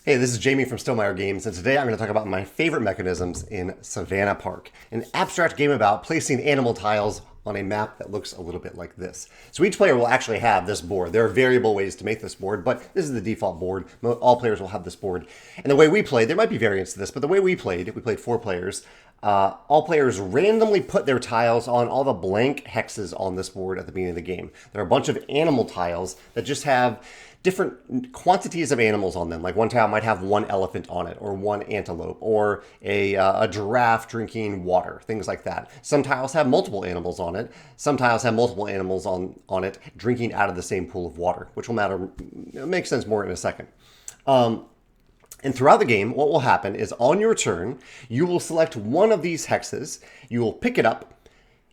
Hey, this is Jamey from Stonemaier Games, and today I'm going to talk about my favorite mechanisms in Savannah Park, an abstract game about placing animal tiles on a map that looks a little bit like this. So each player will actually have this board. There are variable ways to make this board, but this is the default board. All players will have this board. And the way we played, there might be variants to this, but the way we played 4 players, all players randomly put their tiles on all the blank hexes on this board at the beginning of the game. There are a bunch of animal tiles that just have different quantities of animals on them. Like one tile might have one elephant on it, or one antelope, or a giraffe drinking water, things like that. Some tiles have multiple animals on it. Some tiles have multiple animals on it drinking out of the same pool of water, which will make sense more in a second. And throughout the game, what will happen is on your turn, you will select one of these hexes, you will pick it up,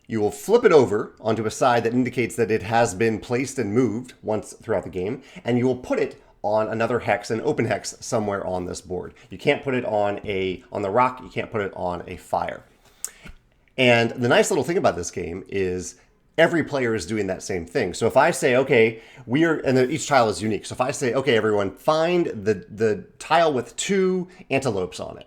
you will flip it over onto a side that indicates that it has been placed and moved once throughout the game, and you will put it on another hex, an open hex, somewhere on this board. You can't put it on the rock, you can't put it on a fire. And the nice little thing about this game is every player is doing that same thing. So if I say, okay, each tile is unique. So if I say, okay, everyone, find the tile with 2 antelopes on it,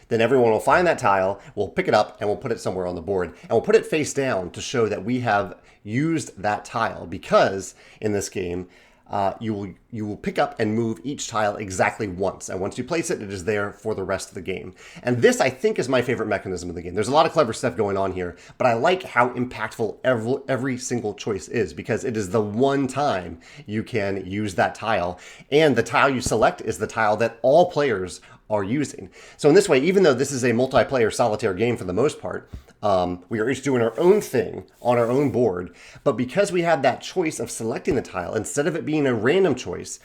then everyone will find that tile, we'll pick it up, and we'll put it somewhere on the board. And we'll put it face down to show that we have used that tile, because in this game, you will pick up and move each tile exactly once. And once you place it, it is there for the rest of the game. And this, I think, is my favorite mechanism of the game. There's a lot of clever stuff going on here, but I like how impactful every single choice is, because it is the one time you can use that tile. And the tile you select is the tile that all players are using. So in this way, even though this is a multiplayer solitaire game for the most part, we are each doing our own thing on our own board, but because we have that choice of selecting the tile, instead of it being a random choice,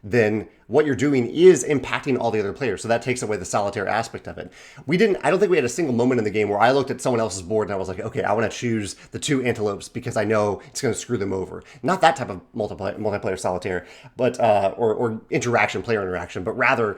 then what you're doing is impacting all the other players. So that takes away the solitaire aspect of it. I don't think we had a single moment in the game where I looked at someone else's board and I was like, okay, I want to choose the 2 antelopes because I know it's going to screw them over. Not that type of multiplayer solitaire, but or player interaction, but rather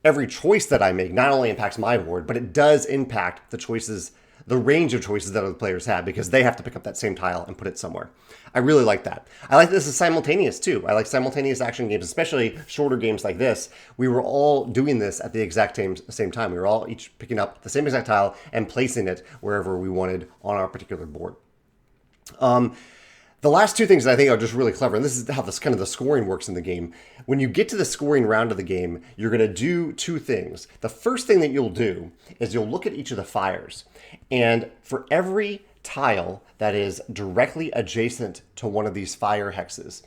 every choice that I make not only impacts my board, but it does impact the range of choices that other players have, because they have to pick up that same tile and put it somewhere. I really like that. I like this as simultaneous too. I like simultaneous action games, especially shorter games like this. We were all doing this at the exact same time. We were all each picking up the same exact tile and placing it wherever we wanted on our particular board. The last 2 things that I think are just really clever, and this is how the scoring works in the game. When you get to the scoring round of the game, you're going to do 2 things. The first thing that you'll do is you'll look at each of the fires. And for every tile that is directly adjacent to one of these fire hexes,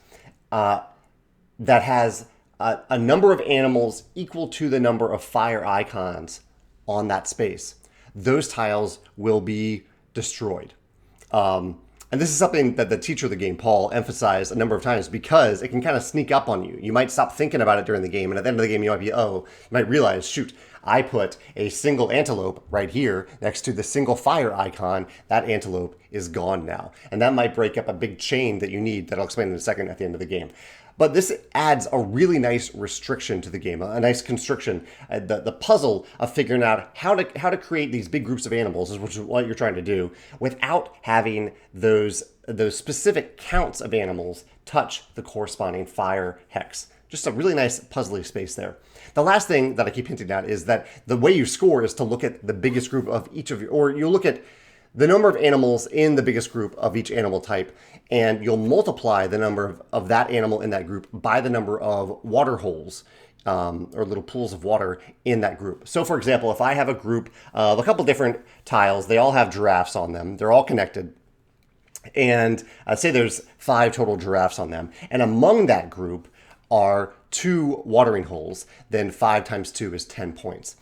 that has a number of animals equal to the number of fire icons on that space, those tiles will be destroyed. And this is something that the teacher of the game, Paul, emphasized a number of times, because it can kind of sneak up on you. You might stop thinking about it during the game, and at the end of the game, you might realize, shoot, I put a single antelope right here next to the single fire icon. That antelope is gone now. And that might break up a big chain that you need that I'll explain in a second at the end of the game. But this adds a really nice restriction to the game, a nice constriction. The puzzle of figuring out how to create these big groups of animals, which is what you're trying to do, without having those specific counts of animals touch the corresponding fire hex. Just a really nice puzzly space there. The last thing that I keep hinting at is that the way you score is to look at the biggest group of each of you, or you look at the number of animals in the biggest group of each animal type, and you'll multiply the number of that animal in that group by the number of water holes, or little pools of water in that group. So for example, if I have a group of a couple different tiles, they all have giraffes on them, they're all connected, and say there's 5 total giraffes on them, and among that group are 2 watering holes, then 5 times 2 is 10 points.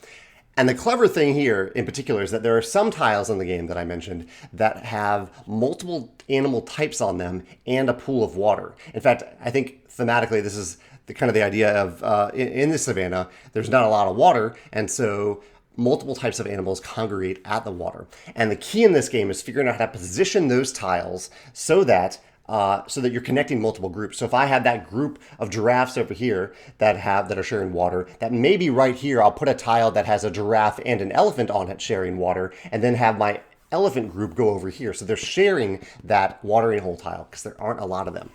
And the clever thing here in particular is that there are some tiles in the game that I mentioned that have multiple animal types on them and a pool of water. In fact, I think thematically this is the idea of in the savannah, there's not a lot of water, and so multiple types of animals congregate at the water. And the key in this game is figuring out how to position those tiles so that you're connecting multiple groups. So if I had that group of giraffes over here that are sharing water, that maybe right here I'll put a tile that has a giraffe and an elephant on it sharing water, and then have my elephant group go over here. So they're sharing that watering hole tile because there aren't a lot of them.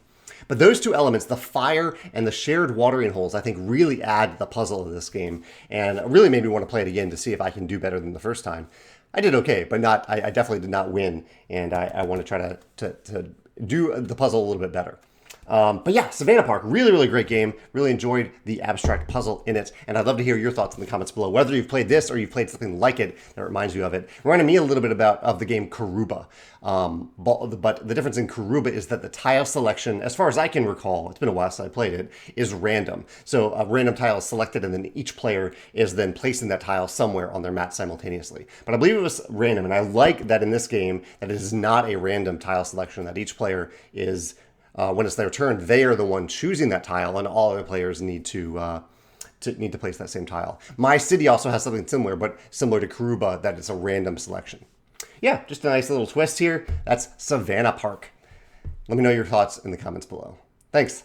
But those two elements, the fire and the shared watering holes, I think really add the puzzle of this game, and it really made me want to play it again to see if I can do better than the first time. I did okay, but not. I definitely did not win, and I want to try to do the puzzle a little bit better. But yeah, Savannah Park, really, really great game. Really enjoyed the abstract puzzle in it. And I'd love to hear your thoughts in the comments below, whether you've played this or you've played something like it that reminds you of it. Reminded me a little bit of the game Karuba. But the difference in Karuba is that the tile selection, as far as I can recall, it's been a while since I played it, is random. So a random tile is selected and then each player is then placing that tile somewhere on their mat simultaneously. But I believe it was random, and I like that in this game that it is not a random tile selection, that each player is... when it's their turn, they are the one choosing that tile, and all other players need to place that same tile. My city also has something similar, but similar to Karuba, that it's a random selection. Yeah, just a nice little twist here. That's Savannah Park. Let me know your thoughts in the comments below. Thanks.